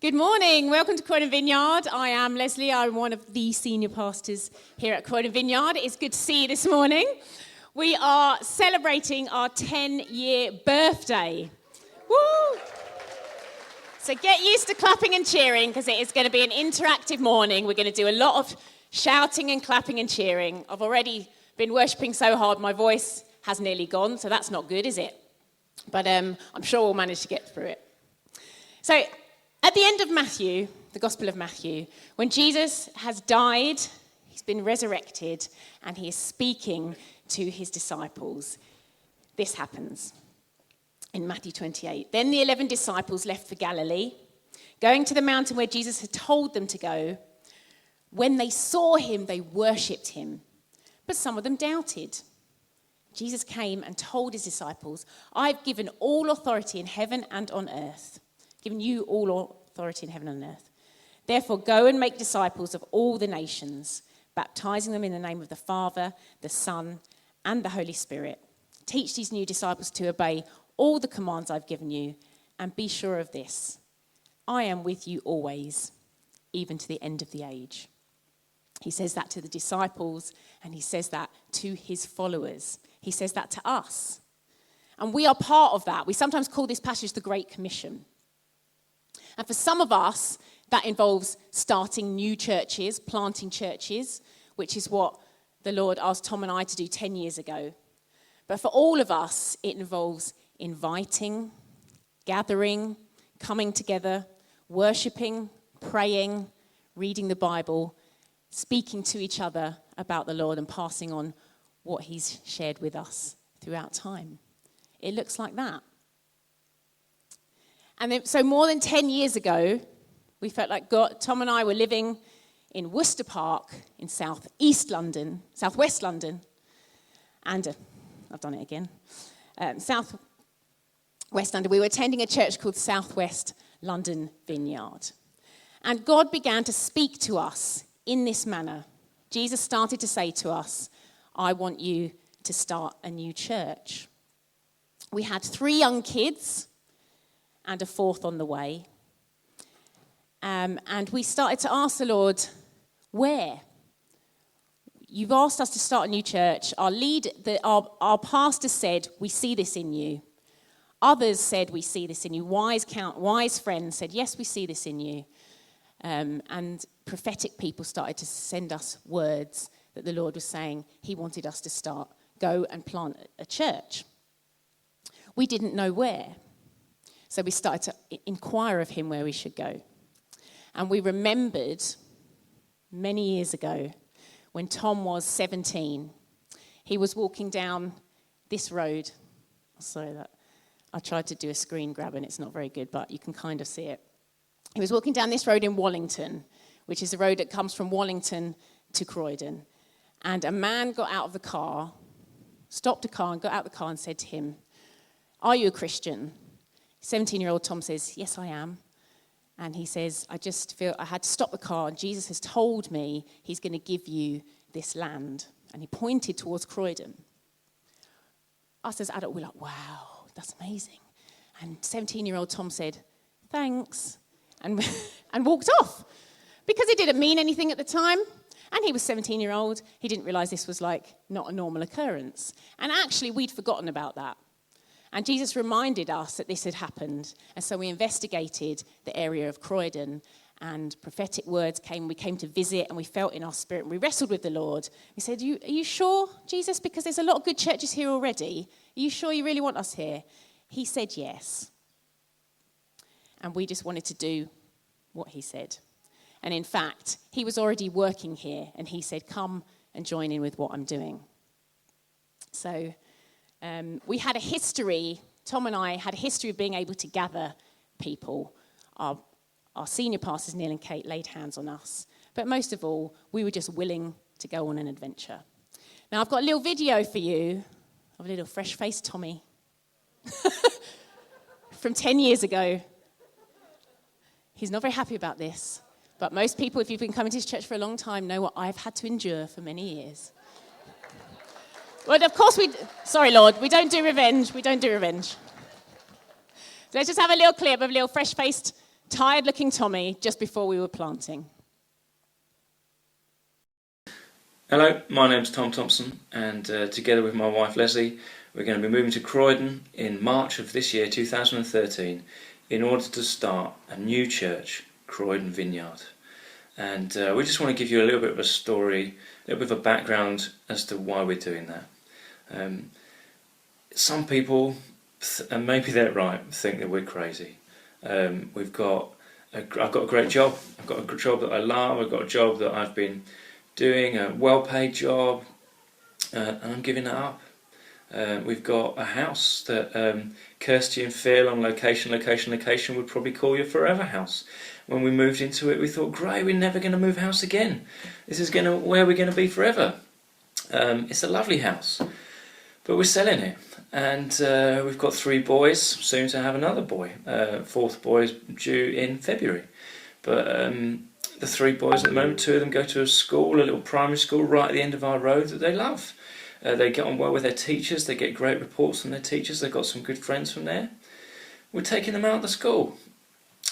Good morning. Welcome to Croydon Vineyard. I am Lesley. I'm one of the senior pastors here at Croydon Vineyard. It's good to see you this morning. We are celebrating our 10-year birthday. Woo! So get used to clapping and cheering because it is going to be an interactive morning. We're going to do a lot of shouting and clapping and cheering. I've already been worshipping so hard my voice has nearly gone, so that's not good, is it? But I'm sure we'll manage to get through it. So at the end of Matthew, the Gospel of Matthew, when Jesus has died, he's been resurrected, and he is speaking to his disciples, this happens in Matthew 28. Then the 11 disciples left for Galilee, going to the mountain where Jesus had told them to go. When they saw him, they worshipped him, but some of them doubted. Jesus came and told his disciples, "I've given all authority in heaven and on earth." Given you all authority in heaven and on earth. Therefore, go and make disciples of all the nations, baptizing them in the name of the Father, the Son, and the Holy Spirit. Teach these new disciples to obey all the commands I've given you, and be sure of this: I am with you always, even to the end of the age. He says that to the disciples, and he says that to his followers. He says that to us. And we are part of that. We sometimes call this passage the Great Commission. And for some of us, that involves starting new churches, planting churches, which is what the Lord asked Tom and I to do 10 years ago. But for all of us, it involves inviting, gathering, coming together, worshipping, praying, reading the Bible, speaking to each other about the Lord and passing on what he's shared with us throughout time. It looks like that. And then, so more than 10 years ago, we felt like Tom and I were living in Worcester Park in southwest London, and I've done it again, southwest London. We were attending a church called Southwest London Vineyard. And God began to speak to us in this manner. Jesus started to say to us, "I want you to start a new church." We had 3 young kids and a 4th on the way. And we started to ask the Lord, where? You've asked us to start a new church. Our pastor said, "We see this in you." Others said, "We see this in you." Wise friends said, "Yes, we see this in you." And prophetic people started to send us words that the Lord was saying he wanted us to go and plant a church. We didn't know where. So we started to inquire of him where we should go. And we remembered many years ago when Tom was 17. He was walking down this road. Sorry, I tried to do a screen grab and it's not very good, but you can kind of see it. He was walking down this road in Wallington, which is the road that comes from Wallington to Croydon. And a man got out of the car, stopped the car and got out of the car and said to him, "Are you a Christian?" 17-year-old Tom says, "Yes, I am." And he says, "I just feel I had to stop the car, and Jesus has told me he's going to give you this land." And he pointed towards Croydon. Us as adults, we're like, "Wow, that's amazing." And 17-year-old Tom said, "Thanks," and walked off because it didn't mean anything at the time. And he was 17-year-old. He didn't realize this was like not a normal occurrence. And actually, we'd forgotten about that. And Jesus reminded us that this had happened. And so we investigated the area of Croydon, and prophetic words came. We came to visit, and we felt in our spirit, and we wrestled with the Lord. We said, are you sure, Jesus? Because there's a lot of good churches here already. Are you sure you really want us here? He said yes. And we just wanted to do what he said. And in fact, he was already working here, and he said, "Come and join in with what I'm doing." So we had a history, Tom and I had a history of being able to gather people. Our senior pastors, Neil and Kate, laid hands on us. But most of all, we were just willing to go on an adventure. Now, I've got a little video for you of a little fresh-faced Tommy from 10 years ago. He's not very happy about this. But most people, if you've been coming to this church for a long time, know what I've had to endure for many years. Well, of course sorry, Lord, we don't do revenge. So let's just have a little clip of a little fresh-faced tired-looking Tommy just before we were planting. Hello, my name's Tom Thompson, and together with my wife Lesley, we're going to be moving to Croydon in March of this year, 2013, in order to start a new church, Croydon Vineyard. And we just want to give you a little bit of a story, a little bit of a background as to why we're doing that. Some people, and maybe they're right, think that we're crazy. I've got a great job. I've got a job that I love. I've got a job that I've been doing, a well-paid job, and I'm giving that up. We've got a house that Kirsty and Phil on location would probably call your forever house. When we moved into it, we thought, great, we're never going to move house again. This is where we're going to be forever. It's a lovely house, but we're selling it. And we've got 3 boys, soon to have another boy. 4th boy is due in February. But the 3 boys at the moment, 2 of them go to a school, a little primary school right at the end of our road that they love. They get on well with their teachers, they get great reports from their teachers, they've got some good friends from there. We're taking them out of the school.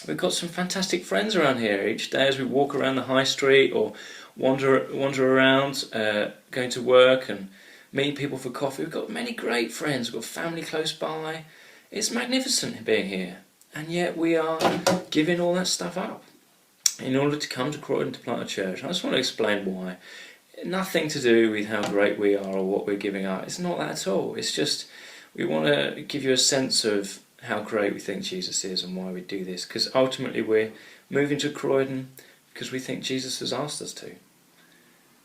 We've got some fantastic friends around here. Each day as we walk around the high street or wander around, going to work and meeting people for coffee, we've got many great friends, we've got family close by. It's magnificent being here, and yet we are giving all that stuff up in order to come to Croydon to plant a church. I just want to explain why. Nothing to do with how great we are or what we're giving up. It's not that at all. It's just we want to give you a sense of how great we think Jesus is and why we do this. Because ultimately we're moving to Croydon because we think Jesus has asked us to.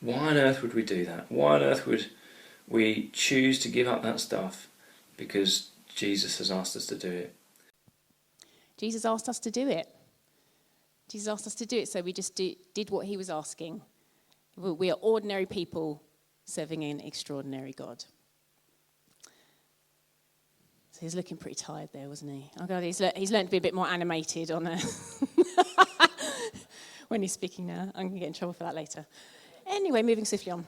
Why on earth would we do that? Why on earth would we choose to give up that stuff? Because Jesus has asked us to do it. Jesus asked us to do it. Jesus asked us to do it, so we just did what he was asking. We are ordinary people serving an extraordinary God. So he's looking pretty tired there, wasn't he? Oh God, he's learned to be a bit more animated on when he's speaking now. I'm going to get in trouble for that later. Anyway, moving swiftly on.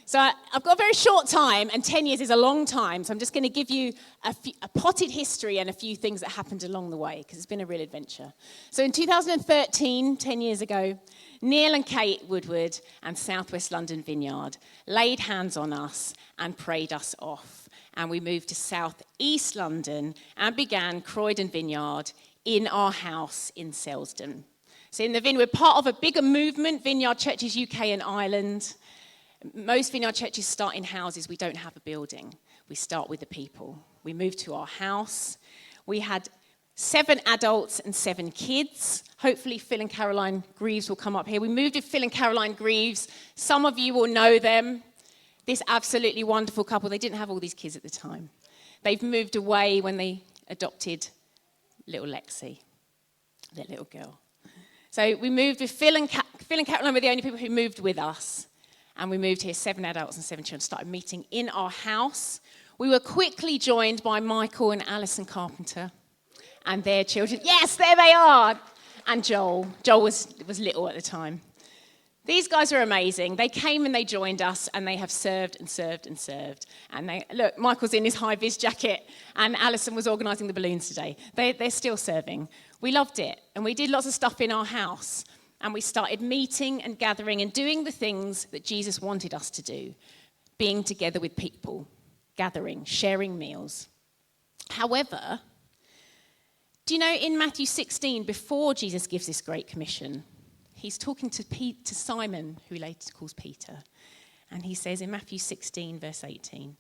So I've got a very short time, and 10 years is a long time, so I'm just going to give you a potted history and a few things that happened along the way, because it's been a real adventure. So in 2013, 10 years ago, Neil and Kate Woodward and South West London Vineyard laid hands on us and prayed us off, and we moved to South East London and began Croydon Vineyard in our house in Selsdon. So in the Vineyard, we're part of a bigger movement, Vineyard Churches UK and Ireland. Most Vineyard churches start in houses. We don't have a building. We start with the people. We moved to our house. We had 7 adults and 7 kids. Hopefully Phil and Caroline Greaves will come up here. We moved with Phil and Caroline Greaves. Some of you will know them. This absolutely wonderful couple. They didn't have all these kids at the time. They've moved away when they adopted little Lexi, their little girl. So we moved with Phil and Caroline were the only people who moved with us. And we moved here, 7 adults and 7 children, started meeting in our house. We were quickly joined by Michael and Alison Carpenter and their children. Yes, there they are. And Joel. Joel was little at the time. These guys are amazing. They came and they joined us, and they have served and served and served. And look, Michael's in his high-vis jacket, and Alison was organising the balloons today. They're still serving. We loved it, and we did lots of stuff in our house. And we started meeting and gathering and doing the things that Jesus wanted us to do. Being together with people, gathering, sharing meals. However, do you know in Matthew 16, before Jesus gives this great commission, he's talking to Simon, who he later calls Peter. And he says in Matthew 16, verse 18,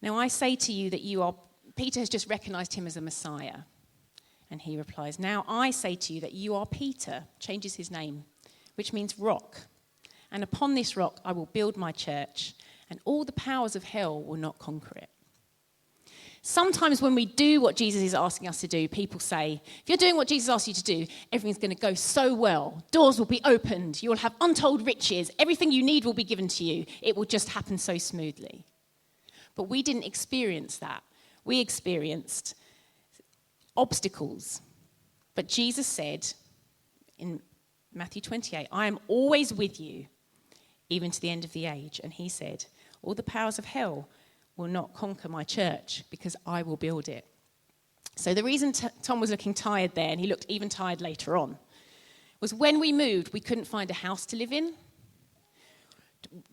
"Now I say to you that Peter has just recognised him as a Messiah. And he replies, 'Now I say to you that you are Peter,'" changes his name, which means rock. "And upon this rock I will build my church, and all the powers of hell will not conquer it." Sometimes when we do what Jesus is asking us to do, people say, if you're doing what Jesus asks you to do, everything's going to go so well. Doors will be opened. You'll have untold riches. Everything you need will be given to you. It will just happen so smoothly. But we didn't experience that. We experienced obstacles. But Jesus said in Matthew 28, "I am always with you, even to the end of the age." And he said, "All the powers of hell will not conquer my church because I will build it." So the reason Tom was looking tired there, and he looked even tired later on, was when we moved, we couldn't find a house to live in.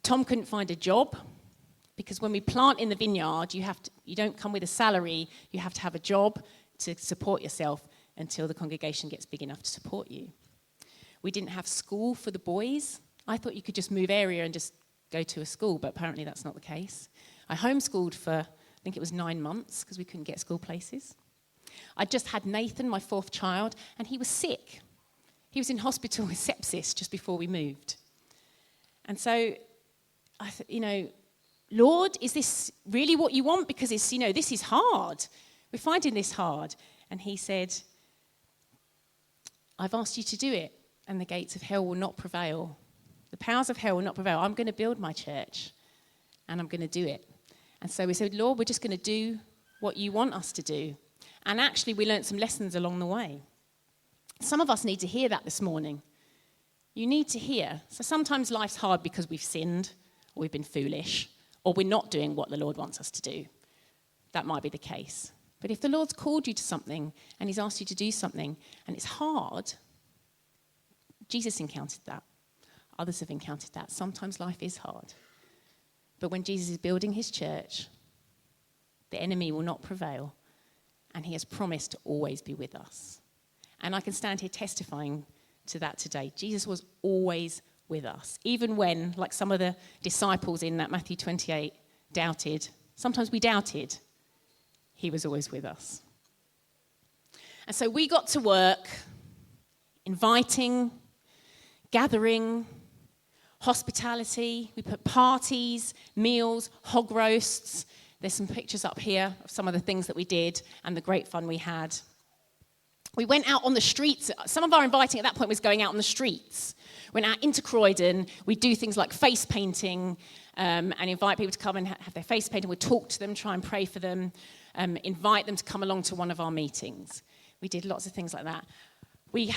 Tom couldn't find a job, because when we plant in the vineyard, you don't come with a salary, you have to have a job to support yourself until the congregation gets big enough to support you. We didn't have school for the boys. I thought you could just move area and just go to a school, but apparently that's not the case. I homeschooled for, I think it was 9 months, because we couldn't get school places. I just had Nathan, my 4th child, and he was sick. He was in hospital with sepsis just before we moved. And so I thought, Lord, is this really what you want? Because this is hard. We're finding this hard. And he said, I've asked you to do it, and the gates of hell will not prevail. The powers of hell will not prevail. I'm going to build my church, and I'm going to do it. And so we said, Lord, we're just going to do what you want us to do. And actually, we learned some lessons along the way. Some of us need to hear that this morning. You need to hear. So sometimes life's hard because we've sinned, or we've been foolish, or we're not doing what the Lord wants us to do. That might be the case. But if the Lord's called you to something, and he's asked you to do something, and it's hard, Jesus encountered that. Others have encountered that. Sometimes life is hard. But when Jesus is building his church, the enemy will not prevail, and he has promised to always be with us. And I can stand here testifying to that today. Jesus was always with us. Even when, like some of the disciples in that Matthew 28 doubted, sometimes we doubted, he was always with us. And so we got to work inviting, gathering, hospitality. We put parties, meals, hog roasts. There's some pictures up here of some of the things that we did and the great fun we had. We went out on the streets. Some of our inviting at that point was going out on the streets. Went out into Croydon. We'd do things like face painting and invite people to come and have their face painted. We'd talk to them, try and pray for them, invite them to come along to one of our meetings. We did lots of things like that. We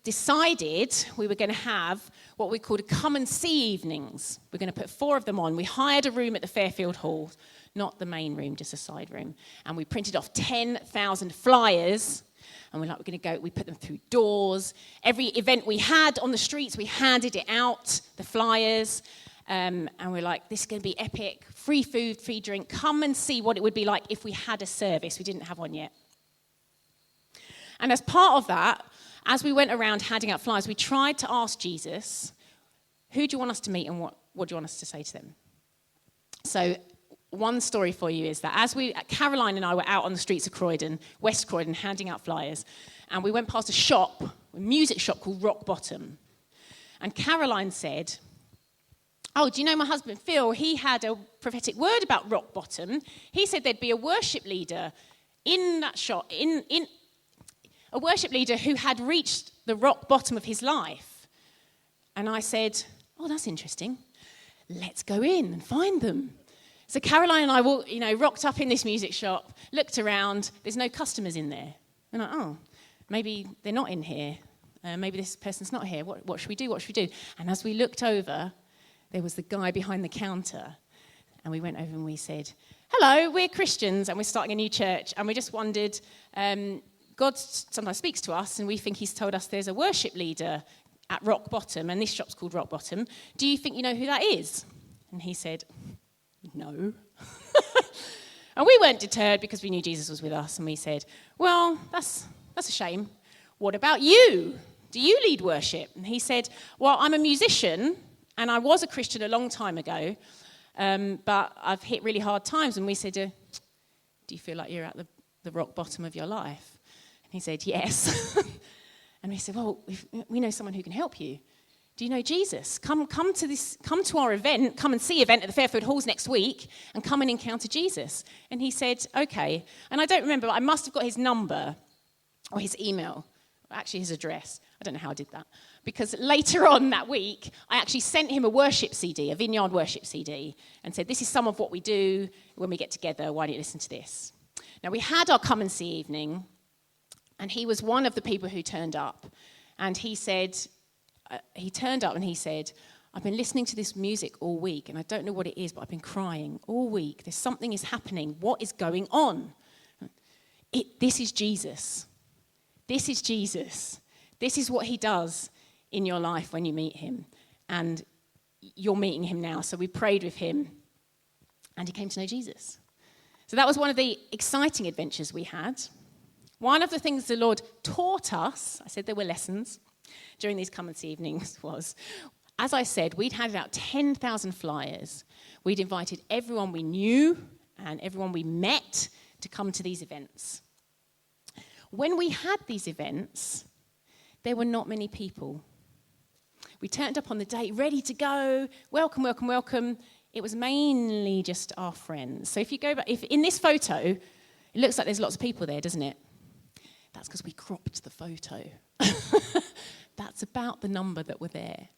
decided we were going to have what we called a come and see evenings. We're going to put 4 of them on. We hired a room at the Fairfield Hall, not the main room, just a side room. And we printed off 10,000 flyers. And we're going to go, we put them through doors. Every event we had on the streets, we handed it out, the flyers. And we're like, this is going to be epic. Free food, free drink. Come and see what it would be like if we had a service. We didn't have one yet. And as part of that, as we went around handing out flyers, we tried to ask Jesus, who do you want us to meet and what do you want us to say to them? So one story for you is that Caroline and I were out on the streets of Croydon, West Croydon, handing out flyers, and we went past a music shop called Rock Bottom. And Caroline said, oh, do you know my husband Phil? He had a prophetic word about Rock Bottom. He said there'd be a worship leader in that shop, a worship leader who had reached the rock bottom of his life. And I said, oh, that's interesting. Let's go in and find them. So Caroline and I rocked up in this music shop, looked around, there's no customers in there. And I'm like, oh, maybe they're not in here. Maybe this person's not here. What should we do? What should we do? And as we looked over, there was the guy behind the counter. And we went over and we said, hello, we're Christians and we're starting a new church. And we just wondered, God sometimes speaks to us and we think he's told us there's a worship leader at Rock Bottom, and this shop's called Rock Bottom. Do you think you know who that is? And he said, no. And we weren't deterred because we knew Jesus was with us, and we said, well, that's a shame. What about you? Do you lead worship? And he said, well, I'm a musician, and I was a Christian a long time ago, but I've hit really hard times. And we said, do you feel like you're at the rock bottom of your life? And he said, yes. And we said, well, we know someone who can help you. Do you know Jesus? Come to our event, come and see event at the Fairfield Halls next week, and come and encounter Jesus. And he said, okay. And I don't remember, but I must have got his number or his email, or actually his address. I don't know how I did that. Because later on that week, I actually sent him a worship CD, a Vineyard worship CD, and said, this is some of what we do when we get together. Why don't you listen to this? Now, we had our come and see evening, and he was one of the people who turned up. And he said, I've been listening to this music all week, and I don't know what it is, but I've been crying all week. Something is happening. What is going on? This is Jesus. This is Jesus. This is what he does in your life when you meet him. And you're meeting him now. So we prayed with him, and he came to know Jesus. So that was one of the exciting adventures we had. One of the things the Lord taught us, I said there were lessons during these Come and See evenings, was, as I said, we'd handed out 10,000 flyers. We'd invited everyone we knew and everyone we met to come to these events. When we had these events, there were not many people. We turned up on the day, ready to go, welcome, welcome, welcome. It was mainly just our friends. So if you go back, if in this photo, it looks like there's lots of people there, doesn't it? That's because we cropped the photo. That's about the number that were there.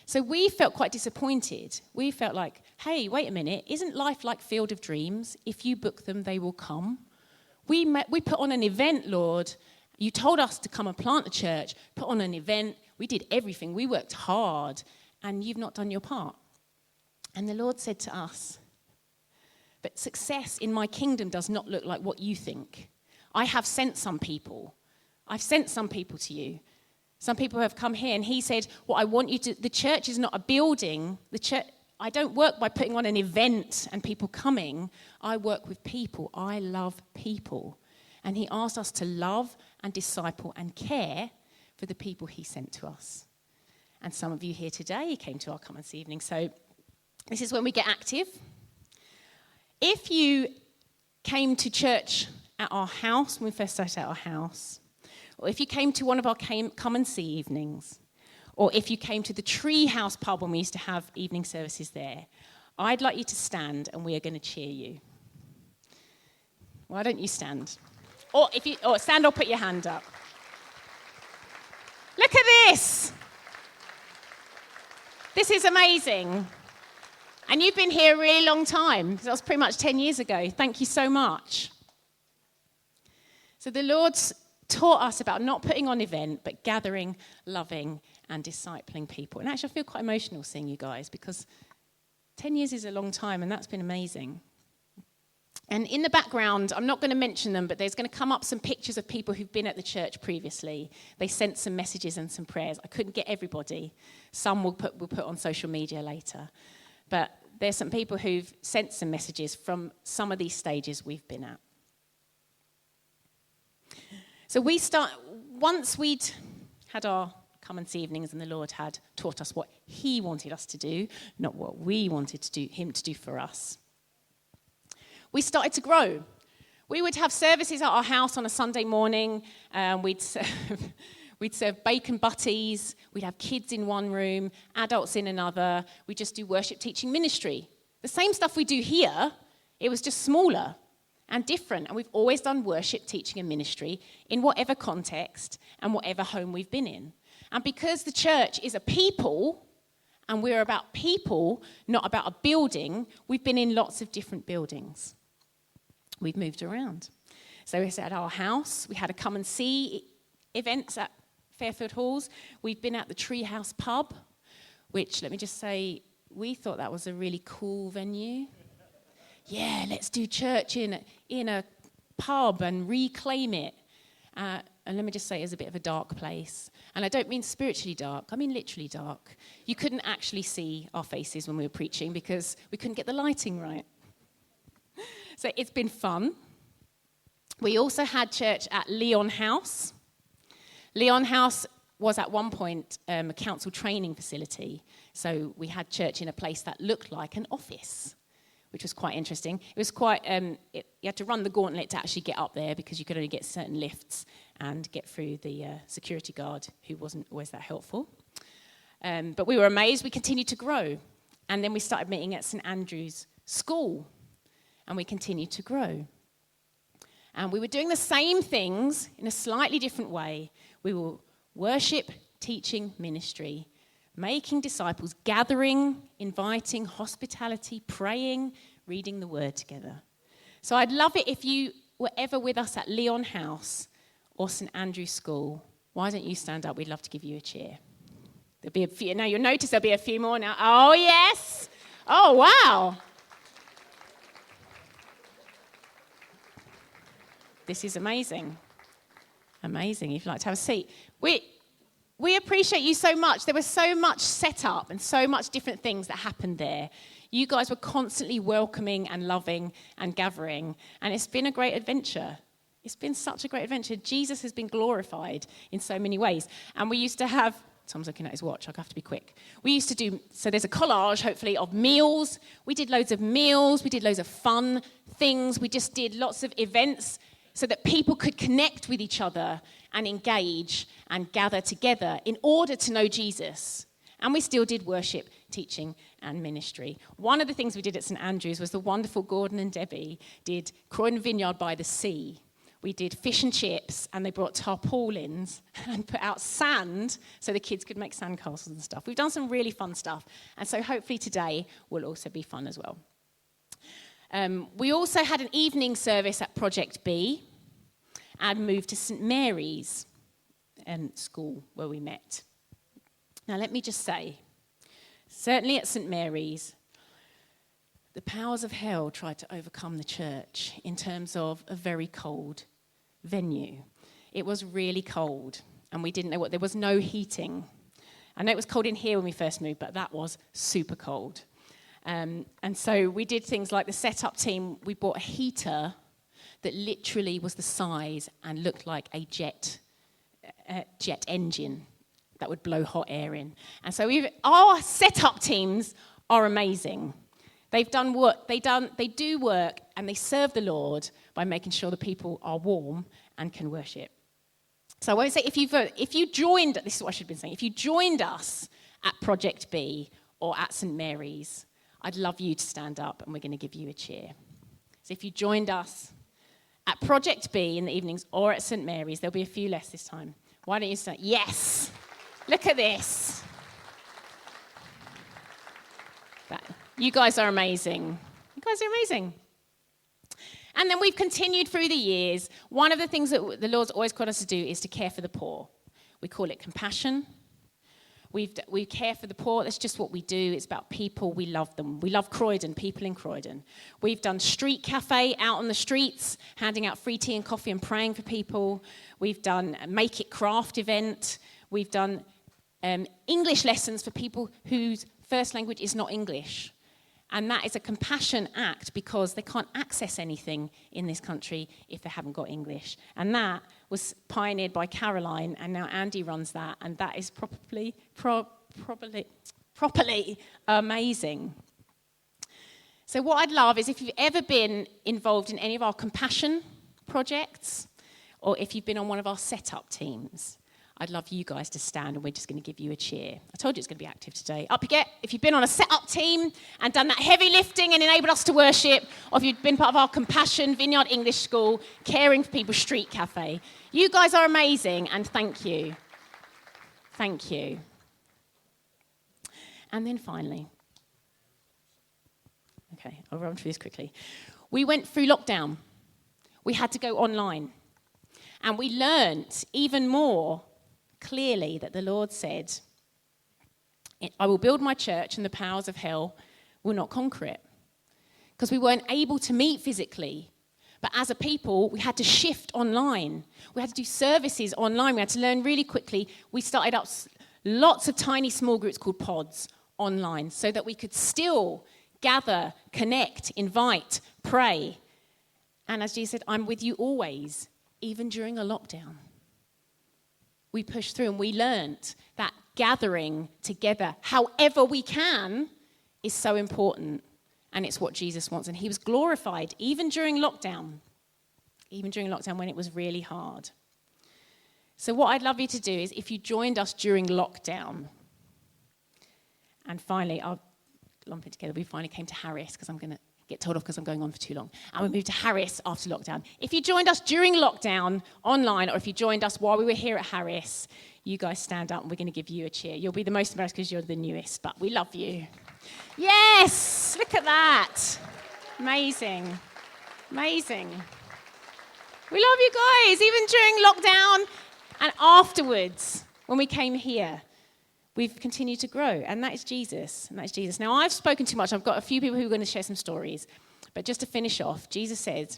So we felt quite disappointed. We felt like, hey, wait a minute, isn't life like Field of Dreams? If you book them, they will come. We put on an event, Lord. You told us to come and plant a church, put on an event. We did everything. We worked hard, and you've not done your part. And the Lord said to us, but success in my kingdom does not look like what you think. I have sent some people. I've sent some people to you. Some people have come here, and he said, what I want you to, the church is not a building. The church, I don't work by putting on an event and people coming. I work with people. I love people. And he asked us to love and disciple and care for the people he sent to us. And some of you here today came to our Come and See evening. So this is when we get active. If you came to church at our house, when we first started at our house, or if you came to one of our Come and See evenings, or if you came to the Tree House pub when we used to have evening services there, I'd like you to stand and we are going to cheer you. Why don't you stand? Or stand or put your hand up. Look at this. This is amazing. And you've been here a really long time, because that was pretty much 10 years ago. Thank you so much. So the Lord's taught us about not putting on event, but gathering, loving, and discipling people. And actually, I feel quite emotional seeing you guys, because 10 years is a long time, and that's been amazing. And in the background, I'm not going to mention them, but there's going to come up some pictures of people who've been at the church previously. They sent some messages and some prayers. I couldn't get everybody. Some we'll put on social media later. But there's some people who've sent some messages from some of these stages we've been at. So once we'd had our Come and See evenings and the Lord had taught us what he wanted us to do, not what we wanted him to do for us, we started to grow. We would have services at our house on a Sunday morning. We'd serve bacon butties. We'd have kids in one room, adults in another. We'd just do worship, teaching, ministry. The same stuff we do here, it was just smaller and different. And we've always done worship, teaching, and ministry in whatever context and whatever home we've been in. And because the church is a people, and we're about people, not about a building, we've been in lots of different buildings. We've moved around. So we at our house. We had a Come and See events at Fairfield Halls. We've been at the Tree House pub, which, let me just say, we thought that was a really cool venue. Yeah, let's do church in a pub and reclaim it. And let me just say, it was a bit of a dark place. And I don't mean spiritually dark, I mean literally dark. You couldn't actually see our faces when we were preaching because we couldn't get the lighting right. So it's been fun. We also had church at Leon House. Leon House was at one point a council training facility. So we had church in a place that looked like an office, which was quite interesting. It was quite, you had to run the gauntlet to actually get up there because you could only get certain lifts and get through the security guard, who wasn't always that helpful. But we were amazed. We continued to grow. And then we started meeting at St Andrew's School, and we continued to grow. And we were doing the same things in a slightly different way. We were worship, teaching, ministry, making disciples, gathering, inviting, hospitality, praying, reading the word together. So I'd love it if you were ever with us at Leon House or St Andrew's School. Why don't you stand up? We'd love to give you a cheer. There'll be a few. Now you'll notice there'll be a few more now. Oh, yes. Oh, wow. This is amazing. Amazing. If you'd like to have a seat. We appreciate you so much. There was so much set up and so much different things that happened there. You guys were constantly welcoming and loving and gathering. And it's been a great adventure. It's been such a great adventure. Jesus has been glorified in so many ways. And we used to have, Tom's looking at his watch, I'll have to be quick. We used to do, so there's a collage, hopefully, of meals. We did loads of meals. We did loads of fun things. We just did lots of events so that people could connect with each other and engage and gather together in order to know Jesus. And we still did worship, teaching, and ministry. One of the things we did at St Andrews was the wonderful Gordon and Debbie did Croydon Vineyard by the Sea. We did fish and chips, and they brought tarpaulins and put out sand so the kids could make sandcastles and stuff. We've done some really fun stuff, and so hopefully today will also be fun as well. We also had an evening service at Project B and moved to St Mary's school where we met. Now let me just say, certainly at St Mary's, the powers of hell tried to overcome the church in terms of a very cold venue. It was really cold, and we didn't know what, there was no heating. I know it was cold in here when we first moved, but that was super cold. And so we did things like the setup team, we bought a heater that literally was the size and looked like a jet engine that would blow hot air in. And so our setup teams are amazing. They've done work, they do work, and they serve the Lord by making sure the people are warm and can worship. So I won't say if you joined, this is what I should have been saying, if you joined us at Project B or at St Mary's, I'd love you to stand up and we're going to give you a cheer. So if you joined us at Project B in the evenings or at St Mary's, there'll be a few less this time. Why don't you say, yes, look at this. You guys are amazing. You guys are amazing. And then we've continued through the years. One of the things that the Lord's always called us to do is to care for the poor. We call it compassion. We care for the poor. That's just what we do. It's about people. We love them. We love Croydon, people in Croydon. We've done street cafe out on the streets, handing out free tea and coffee and praying for people. We've done a Make It Craft event. We've done English lessons for people whose first language is not English. And that is a compassion act because they can't access anything in this country if they haven't got English. And that was pioneered by Caroline, and now Andy runs that, and that is properly amazing. So what I'd love is if you've ever been involved in any of our compassion projects, or if you've been on one of our setup teams, I'd love you guys to stand, and we're just going to give you a cheer. I told you it's going to be active today. Up you get. If you've been on a set-up team and done that heavy lifting and enabled us to worship, or if you've been part of our Compassion Vineyard English School, Caring for People Street Cafe, you guys are amazing, and thank you. Thank you. And then finally, okay, I'll run through this quickly. We went through lockdown. We had to go online. And we learnt even more clearly that the Lord said, I will build my church and the powers of hell will not conquer it. Because we weren't able to meet physically. But as a people, we had to shift online. We had to do services online. We had to learn really quickly. We started up lots of tiny small groups called pods online so that we could still gather, connect, invite, pray. And as Jesus said, I'm with you always, even during a lockdown. We pushed through and we learnt that gathering together, however we can, is so important. And it's what Jesus wants. And he was glorified even during lockdown when it was really hard. So what I'd love you to do is if you joined us during lockdown, and finally, I'll lump it together, we finally came to Harris because I'm going to get told off because I'm going on for too long. And we moved to Harris after lockdown. If you joined us during lockdown online, or if you joined us while we were here at Harris, you guys stand up and we're going to give you a cheer. You'll be the most embarrassed because you're the newest, but we love you. Yes! Look at that. Amazing. Amazing. We love you guys, even during lockdown and afterwards when we came here. We've continued to grow, and that is Jesus. Now, I've spoken too much. I've got a few people who are going to share some stories. But just to finish off, Jesus said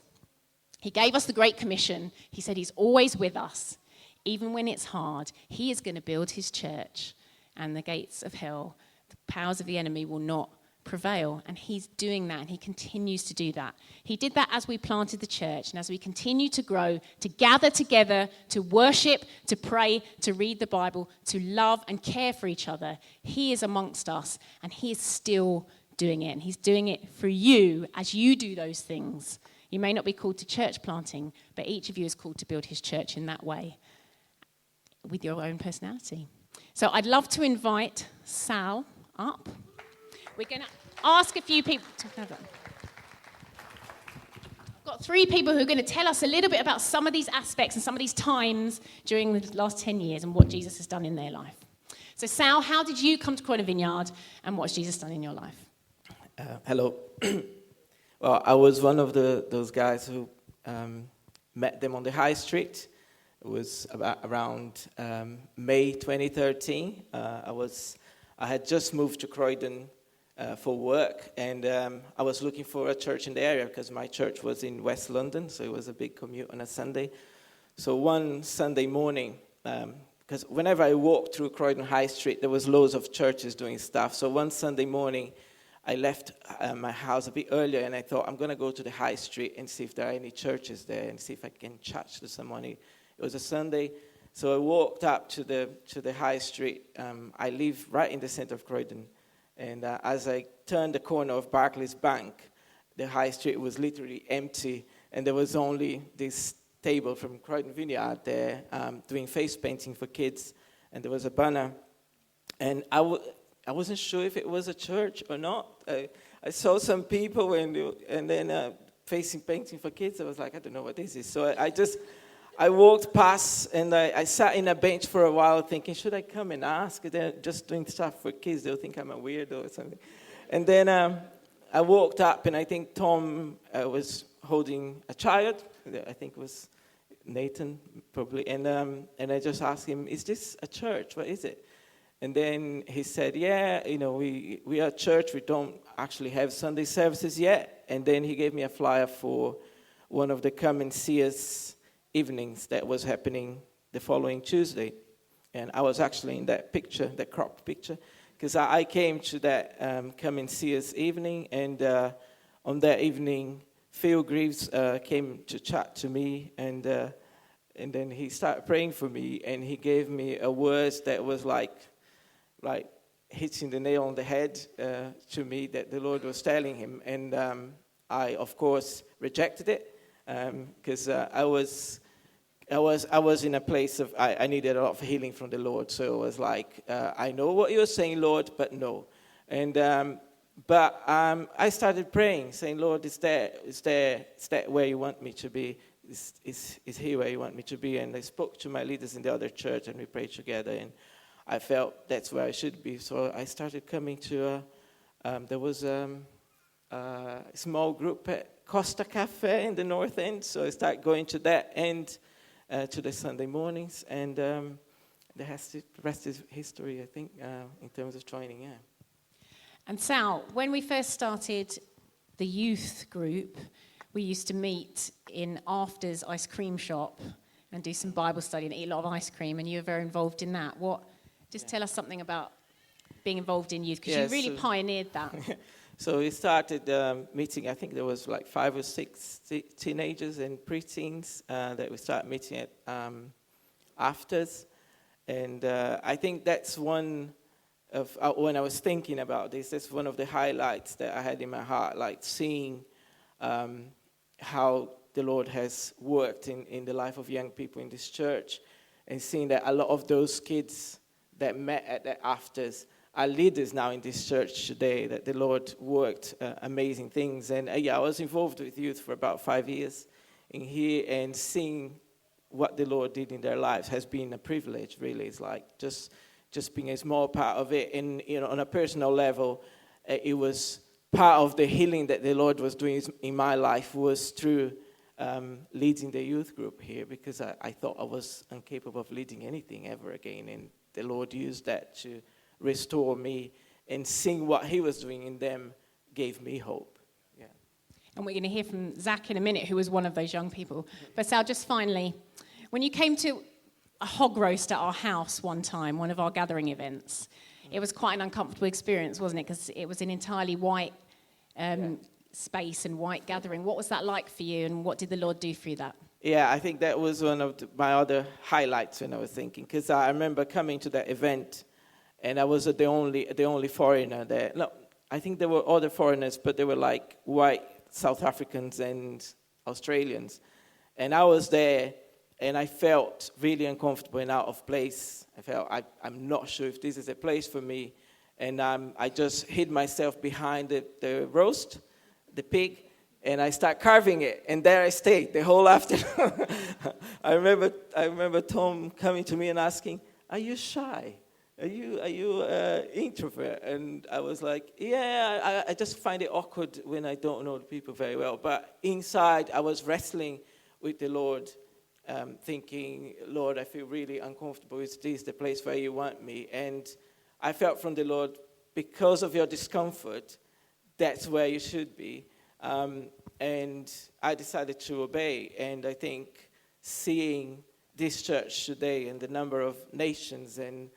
He gave us the Great Commission. He said he's always with us. Even when it's hard, he is going to build his church, and the gates of hell, the powers of the enemy will not prevail. And he's doing that, and he continues to do that. He did that as we planted the church, and as we continue to grow, to gather together, to worship, to pray, to read the Bible, to love and care for each other. He is amongst us, and he is still doing it. And he's doing it for you as you do those things. You may not be called to church planting, but each of you is called to build his church in that way, with your own personality. So I'd love to invite Sal up. We're going to ask a few people to have that. I've got 3 people who are going to tell us a little bit about some of these aspects and some of these times during the last 10 years and what Jesus has done in their life. So Sal, how did you come to Croydon Vineyard, and what's Jesus done in your life? Hello. Well, I was one of those guys who met them on the high street. It was around May 2013. I had just moved to Croydon for work, and I was looking for a church in the area because my church was in West London, so it was a big commute on a Sunday. So one Sunday morning, because whenever I walked through Croydon High Street, there was loads of churches doing stuff. So one Sunday morning, I left my house a bit earlier, and I thought, I'm going to go to the high street and see if there are any churches there and see if I can chat to someone. It was a Sunday, so I walked up to the high street. I live right in the center of Croydon, and as I turned the corner of Barclays Bank, the high street was literally empty, and there was only this table from Croydon Vineyard there doing face painting for kids, and there was a banner, and I wasn't sure if it was a church or not. I saw some people and then facing painting for kids. I was like, I don't know what this is. So I walked past, and I sat in a bench for a while thinking, should I come and ask? They're just doing stuff for kids. They'll think I'm a weirdo or something. And then I walked up, and I think Tom was holding a child. I think it was Nathan, probably. And I just asked him, is this a church? What is it? And then he said, yeah, we are a church. We don't actually have Sunday services yet. And then he gave me a flyer for one of the Come and See Us evenings that was happening the following Tuesday. And I was actually in that picture, that cropped picture, because I came to that Come and See Us evening. And on that evening, Phil Greaves came to chat to me, and then he started praying for me, and he gave me a word that was like hitting the nail on the head to me, that the Lord was telling him. And I, of course, rejected it because I was in a place of I needed a lot of healing from the Lord. So it was like, I know what you're saying, Lord, but no. And but I started praying, saying, Lord, is that where you want me to be? Is here where you want me to be? And I spoke to my leaders in the other church, and we prayed together, and I felt that's where I should be. So I started coming to there was a small group at Costa Cafe in the North End. So I started going to that end to the Sunday mornings. And the rest is history, I think, in terms of joining, yeah. And Sal, when we first started the youth group, we used to meet in After's ice cream shop and do some Bible study and eat a lot of ice cream, and you were very involved in that. Just tell us something about being involved in youth, because you really pioneered that. So we started meeting, I think there was like 5 or 6 teenagers and preteens that we started meeting at Afters. And I think that's one of, when I was thinking about this, that's one of the highlights that I had in my heart, like seeing how the Lord has worked in the life of young people in this church, and seeing that a lot of those kids that met at the Afters are leaders now in this church today, that the Lord worked amazing things. And I was involved with youth for about 5 years in here, and seeing what the Lord did in their lives has been a privilege, really. It's like just being a small part of it. And, on a personal level, it was part of the healing that the Lord was doing in my life was through leading the youth group here, because I thought I was incapable of leading anything ever again. And the Lord used that to restore me, and seeing what he was doing in them gave me hope. Yeah. And we're going to hear from Zach in a minute, who was one of those young people. But Sal, just finally, when you came to a hog roast at our house one time, one of our gathering events, it was quite an uncomfortable experience, wasn't it? Because it was an entirely white space and white gathering. What was that like for you, and what did the Lord do through that? Yeah, I think that was one of my other highlights when I was thinking, because I remember coming to that event, and I was the only foreigner there. No, I think there were other foreigners, but they were like white South Africans and Australians. And I was there, and I felt really uncomfortable and out of place. I felt, I'm not sure if this is a place for me. And I just hid myself behind the roast, the pig, and I start carving it. And there I stayed the whole afternoon. I remember Tom coming to me and asking, "Are you shy? Are you introvert?" And I was like, "Yeah, I just find it awkward when I don't know the people very well." But inside, I was wrestling with the Lord, thinking, "Lord, I feel really uncomfortable. Is this the place where you want me?" And I felt from the Lord, because of your discomfort, that's where you should be. And I decided to obey. And I think seeing this church today and the number of nations and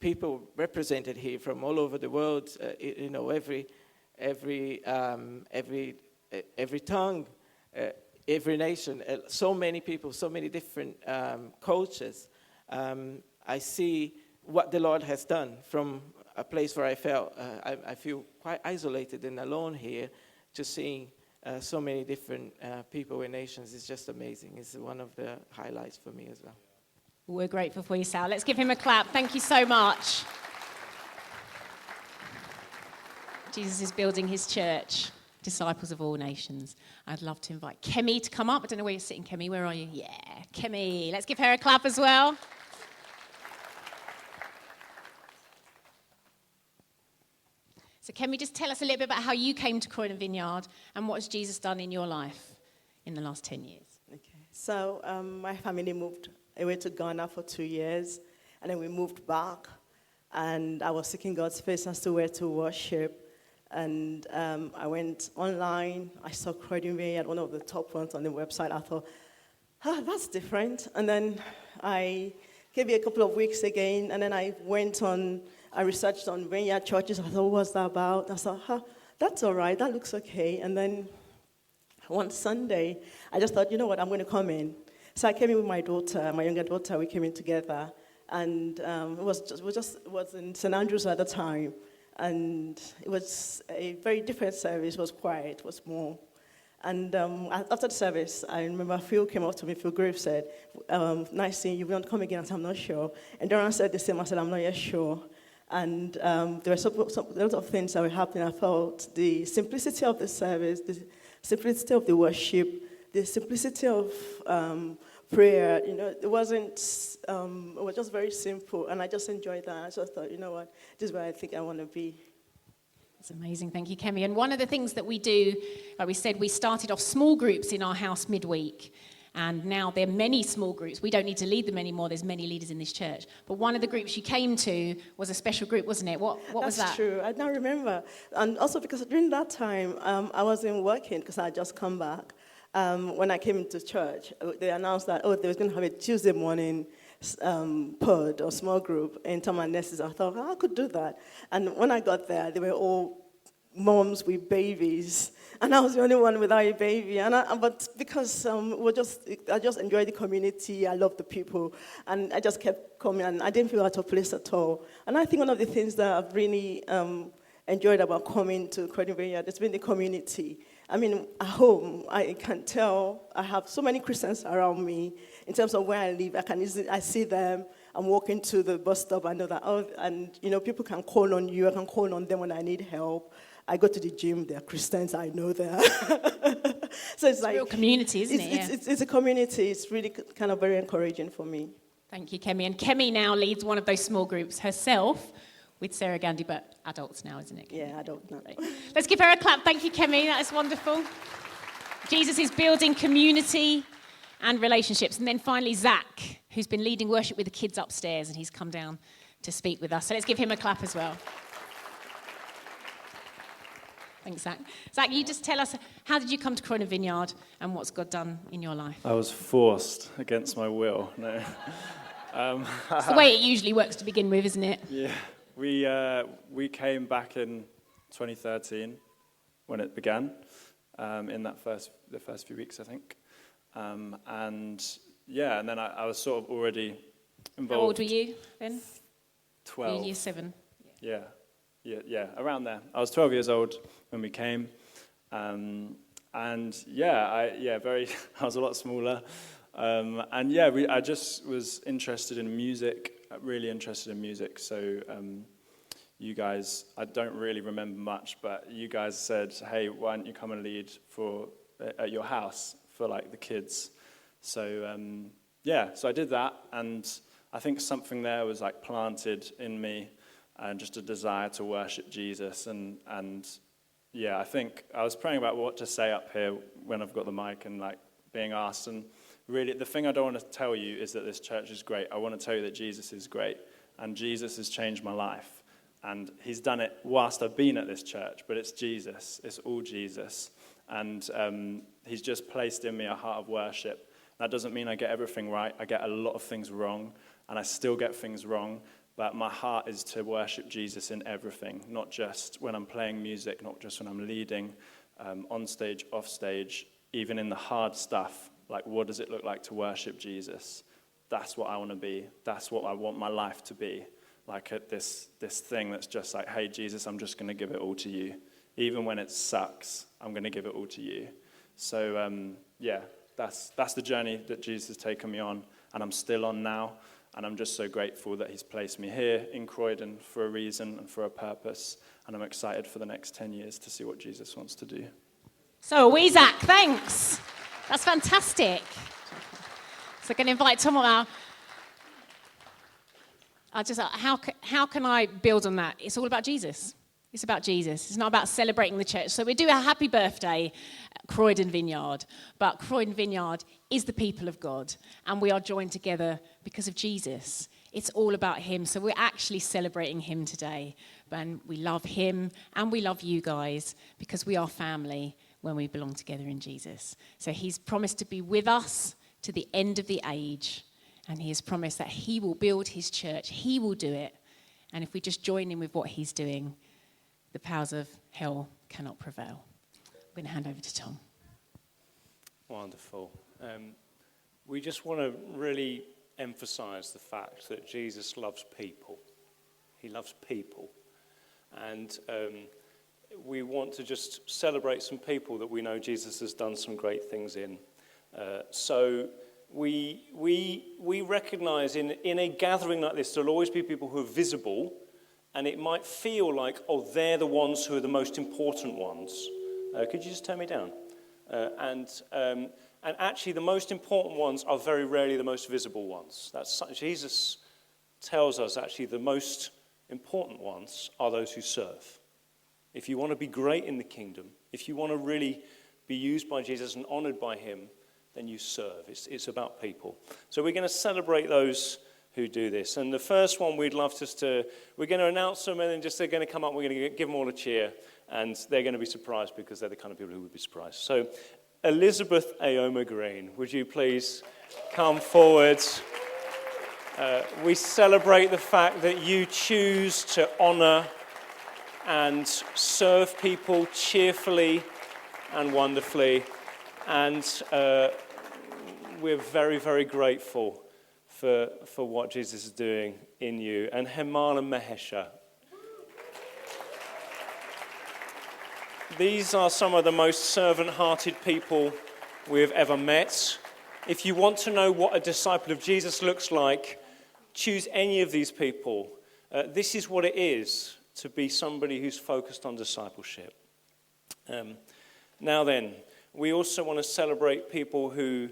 people represented here from all over the world, every tongue, every nation, so many people, so many different cultures. I see what the Lord has done from a place where I felt I feel quite isolated and alone here. Just seeing so many different people and nations is just amazing. It's one of the highlights for me as well. We're grateful for you, Sal. Let's give him a clap. Thank you so much. Jesus is building his church, disciples of all nations. I'd love to invite Kemi to come up. I don't know where you're sitting, Kemi. Where are you? Yeah, Kemi. Let's give her a clap as well. So Kemi, just tell us a little bit about how you came to Croydon Vineyard and what has Jesus done in your life in the last 10 years. Okay. So my family moved away to Ghana for 2 years, and then we moved back, and I was seeking God's face as to where to worship, and I went online. I saw Croydon Vineyard, one of the top ones on the website. I thought, that's different. And then I gave it a couple of weeks again, and then I researched on vineyard churches. I thought, what's that about? I thought, that's all right. That looks okay. And then one Sunday, I just thought, you know what, I'm going to come in. So I came in with my daughter, my younger daughter. We came in together, and it was in St. Andrews at the time, and it was a very different service. It was quiet, it was small. And after the service, I remember Phil came up to me. Phil Graves said, "Nice seeing you. You want to come again?" I said, "I'm not sure." And Doran said the same. I said, "I'm not yet sure." And there were a lot of things that were happening. I felt the simplicity of the service, the simplicity of the worship, the simplicity of prayer. It wasn't. It was just very simple, and I just enjoyed that. I just thought, you know what, this is where I think I want to be. It's amazing. Thank you, Kemi. And one of the things that we do, like we said, we started off small groups in our house midweek. And now there are many small groups. We don't need to lead them anymore. There's many leaders in this church. But one of the groups you came to was a special group, wasn't it? What was that? That's true. I don't remember. And also because during that time, I wasn't working because I had just come back. When I came into church, they announced that, they were going to have a Tuesday morning pod or small group in Tom and Ness's. I thought, I could do that. And when I got there, they were all moms with babies, and I was the only one without a baby. But because I just enjoyed the community, I loved the people, and I just kept coming, and I didn't feel out of place at all. And I think one of the things that I've really enjoyed about coming to Croydon Vineyard has been the community. I mean, at home, I can tell I have so many Christians around me. In terms of where I live, I see them. I'm walking to the bus stop. I know that, people can call on you. I can call on them when I need help. I go to the gym. There are Christians I know there. So it's like a real community, isn't it? Yeah. It's a community. It's really kind of very encouraging for me. Thank you, Kemi. And Kemi now leads one of those small groups herself with Sarah Gandhi, but adults now, isn't it, Kemi? Yeah, adults now. Right. Let's give her a clap. Thank you, Kemi. That is wonderful. Jesus is building community and relationships. And then finally, Zach, who's been leading worship with the kids upstairs, and he's come down to speak with us. So let's give him a clap as well. Thanks, Zach. Zach, you just tell us, how did you come to Croydon Vineyard and what's God done in your life? I was forced against my will. No. It's the way it usually works to begin with, isn't it? Yeah, we came back in 2013 when it began, in the first few weeks, I think. And then I was sort of already involved. How old were you then? 12. Were you year 7? Yeah, around there. I was 12 years old when we came. I was a lot smaller. I just was interested in music, really interested in music. So you guys, I don't really remember much, but you guys said, hey, why don't you come and lead at your house for like the kids? So so I did that, and I think something there was like planted in me, and just a desire to worship Jesus. And I think I was praying about what to say up here when I've got the mic and like being asked. And really, the thing I don't want to tell you is that this church is great. I want to tell you that Jesus is great, and Jesus has changed my life. And he's done it whilst I've been at this church, but it's Jesus. It's all Jesus. And he's just placed in me a heart of worship. That doesn't mean I get everything right. I get a lot of things wrong, and I still get things wrong. But my heart is to worship Jesus in everything, not just when I'm playing music, not just when I'm leading, on stage, off stage, even in the hard stuff. Like, what does it look like to worship Jesus? That's what I want to be. That's what I want my life to be. Like this thing that's just like, hey, Jesus, I'm just going to give it all to you. Even when it sucks, I'm going to give it all to you. So, that's the journey that Jesus has taken me on, and I'm still on now. And I'm just so grateful that he's placed me here in Croydon for a reason and for a purpose. And I'm excited for the next 10 years to see what Jesus wants to do. So are we, Zach. Thanks. That's fantastic. So I'm going to invite Tom now. How can I build on that? It's all about Jesus. It's about Jesus. It's not about celebrating the church. So we do a happy birthday at Croydon Vineyard, but Croydon Vineyard is the people of God, and we are joined together because of Jesus. It's all about him. So we're actually celebrating him today, and we love him, and we love you guys because we are family when we belong together in Jesus. So he's promised to be with us to the end of the age, and he has promised that he will build his church. He will do it. And if we just join in with what he's doing, the powers of hell cannot prevail. I'm going to hand over to Tom. Wonderful. We just want to really emphasize the fact that Jesus loves people. He loves people. And we want to just celebrate some people that we know Jesus has done some great things in. So we recognize in a gathering like this, there'll always be people who are visible, and it might feel like, oh, they're the ones who are the most important ones. Could you just turn me down? And actually, the most important ones are very rarely the most visible ones. Jesus tells us actually the most important ones are those who serve. If you want to be great in the kingdom, if you want to really be used by Jesus and honored by him, then you serve. It's about people. So we're going to celebrate those who do this. And the first one we're going to announce them, and then they're going to come up, we're going to give them all a cheer, and they're going to be surprised because they're the kind of people who would be surprised. So Elizabeth Aoma Green, would you please come forward? We celebrate the fact that you choose to honor and serve people cheerfully and wonderfully, and we're very, very grateful for what Jesus is doing in you. And Hemal and Mahesha. These are some of the most servant-hearted people we have ever met. If you want to know what a disciple of Jesus looks like, choose any of these people. This is what it is to be somebody who's focused on discipleship. Now then, we also want to celebrate people who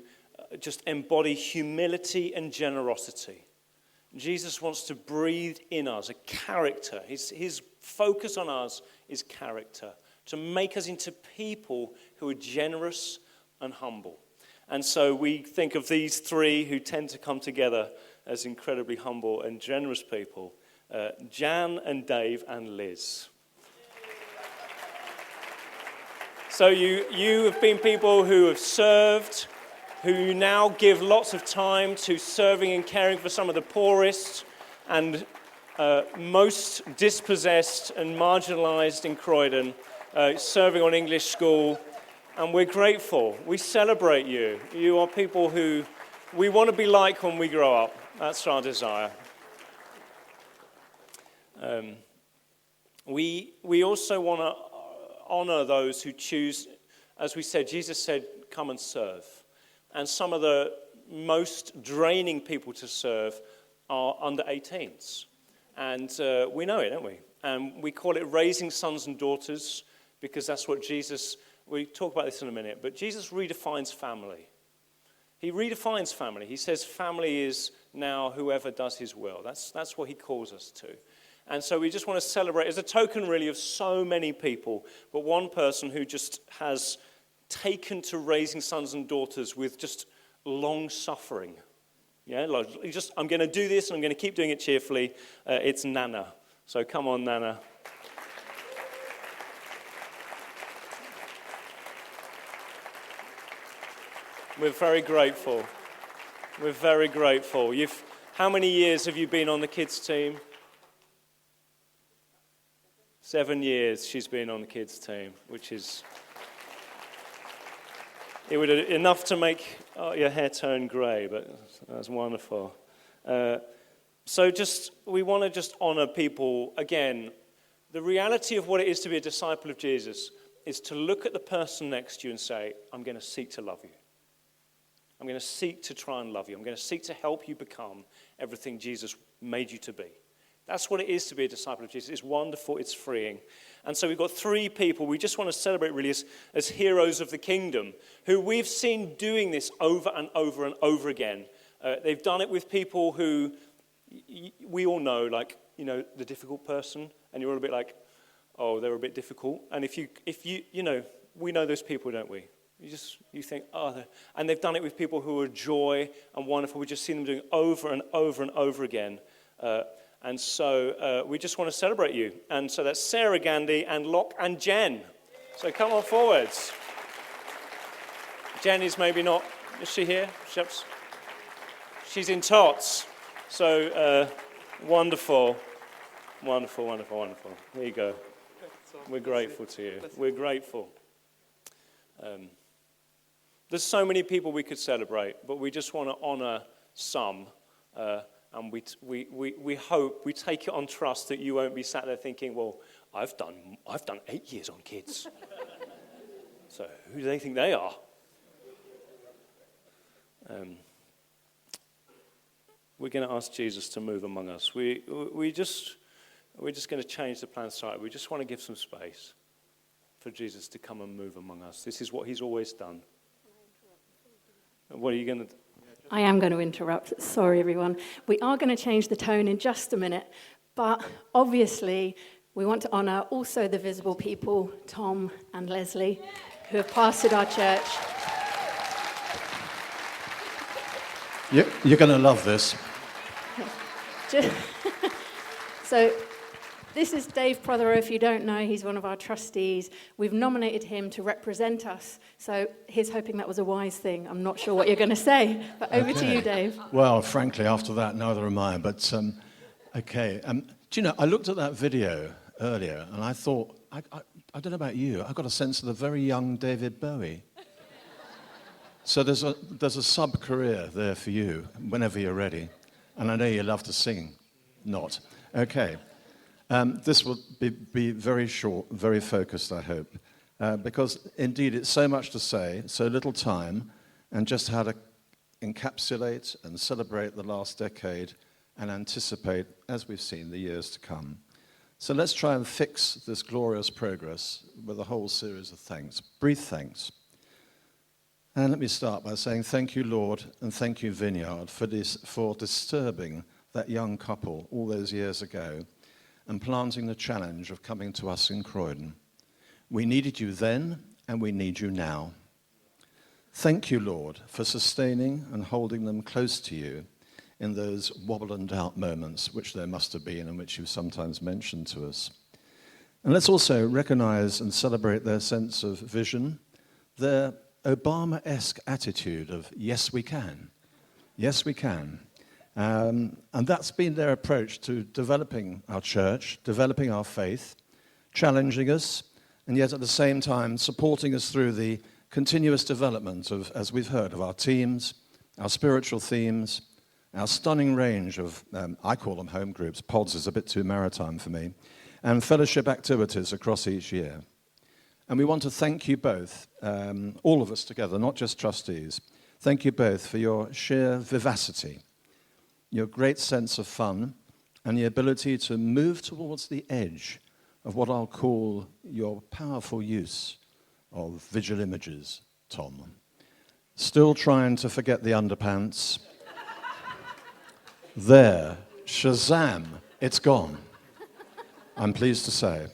just embody humility and generosity. Jesus wants to breathe in us a character. His focus on us is character, to make us into people who are generous and humble. And so we think of these three who tend to come together as incredibly humble and generous people, Jan and Dave and Liz. So you have been people who have served, who now give lots of time to serving and caring for some of the poorest and most dispossessed and marginalised in Croydon, serving on English school. And we're grateful. We celebrate you. You are people who we want to be like when we grow up. That's our desire. We also want to honour those who choose. As we said, Jesus said, come and serve. And some of the most draining people to serve are under 18s. And we know it, don't we? And we call it raising sons and daughters because that's what Jesus, we talk about this in a minute, but Jesus redefines family. He redefines family. He says family is now whoever does his will. That's what he calls us to. And so we just want to celebrate as a token really of so many people, but one person who just has taken to raising sons and daughters with just long suffering. Yeah, like I'm going to do this and I'm going to keep doing it cheerfully. It's Nana. So come on, Nana. We're very grateful. We're very grateful. How many years have you been on the kids' team? 7 years she's been on the kids' team, which is... It would enough to make your hair turn grey, but that's wonderful. So we want to just honour people. Again, the reality of what it is to be a disciple of Jesus is to look at the person next to you and say, I'm going to seek to love you. I'm going to seek to try and love you. I'm going to seek to help you become everything Jesus made you to be. That's what it is to be a disciple of Jesus. It's wonderful, it's freeing. And so we've got 3 people we just want to celebrate really as heroes of the kingdom, who we've seen doing this over and over and over again. They've done it with people who we all know, like, you know, the difficult person, and you're all a bit like, oh, they're a bit difficult. And if you we know those people, don't we? You think, oh, and they've done it with people who are joy and wonderful. We've just seen them doing it over and over and over again. And so we just want to celebrate you. And so that's Sarah Gandy and Locke and Jen. So come on forwards. Jen is maybe not, is she here? She's in Tots. So wonderful. Wonderful, wonderful, wonderful. There you go. We're grateful to you. We're grateful. There's so many people we could celebrate, but we just want to honour some. And we hope, we take it on trust that you won't be sat there thinking, well, I've done 8 years on kids. So who do they think they are? We're going to ask Jesus to move among us. We're just going to change the plan slightly. We just want to give some space for Jesus to come and move among us. This is what he's always done. What are you going to do? I am going to interrupt. Sorry, everyone. We are going to change the tone in just a minute, but obviously we want to honour also the visible people, Tom and Leslie, who have pastored our church. You're going to love this. So this is Dave Prothero. If you don't know, he's one of our trustees. We've nominated him to represent us. So he's hoping that was a wise thing. I'm not sure what you're going to say, but over to you, Dave. Well, frankly, after that, neither am I. But, okay. Do you know, I looked at that video earlier, and I thought, I don't know about you, I got a sense of the very young David Bowie. So there's a sub-career there for you, whenever you're ready. And I know you love to sing. Not. Okay. This will be very short, very focused, I hope, because indeed it's so much to say, so little time, and just how to encapsulate and celebrate the last decade and anticipate, as we've seen, the years to come. So let's try and fix this glorious progress with a whole series of thanks. Brief thanks. And let me start by saying thank you, Lord, and thank you, Vineyard, for disturbing that young couple all those years ago and planting the challenge of coming to us in Croydon. We needed you then, and we need you now. Thank you, Lord, for sustaining and holding them close to you in those wobble and doubt moments, which there must have been and which you've sometimes mentioned to us. And let's also recognize and celebrate their sense of vision, their Obama-esque attitude of, yes, we can. Yes, we can. And that's been their approach to developing our church, developing our faith, challenging us, and yet at the same time supporting us through the continuous development of, as we've heard, of our teams, our spiritual themes, our stunning range of, I call them home groups, pods is a bit too maritime for me, and fellowship activities across each year. And we want to thank you both, all of us together, not just trustees. Thank you both for your sheer vivacity, your great sense of fun, and the ability to move towards the edge of what I'll call your powerful use of visual images, Tom. Still trying to forget the underpants. There, Shazam, it's gone, I'm pleased to say.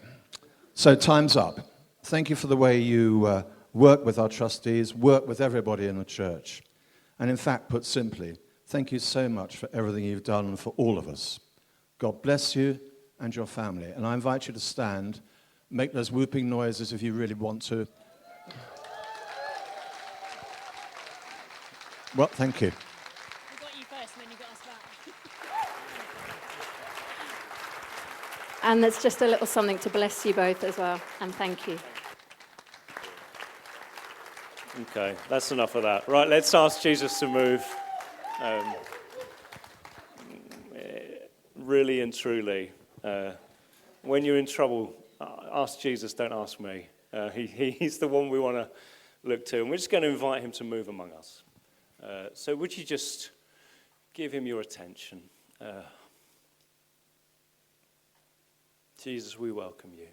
So time's up. Thank you for the way you work with our trustees, work with everybody in the church. And in fact, put simply, thank you so much for everything you've done for all of us. God bless you and your family. And I invite you to stand, make those whooping noises if you really want to. Well, thank you. We got you first, and then you got us back. And there's just a little something to bless you both as well. And thank you. Okay, that's enough of that. Right, let's ask Jesus to move. Really and truly, when you're in trouble, ask Jesus, don't ask me. He's the one we want to look to, and we're just going to invite him to move among us. So would you just give him your attention? Jesus, we welcome you.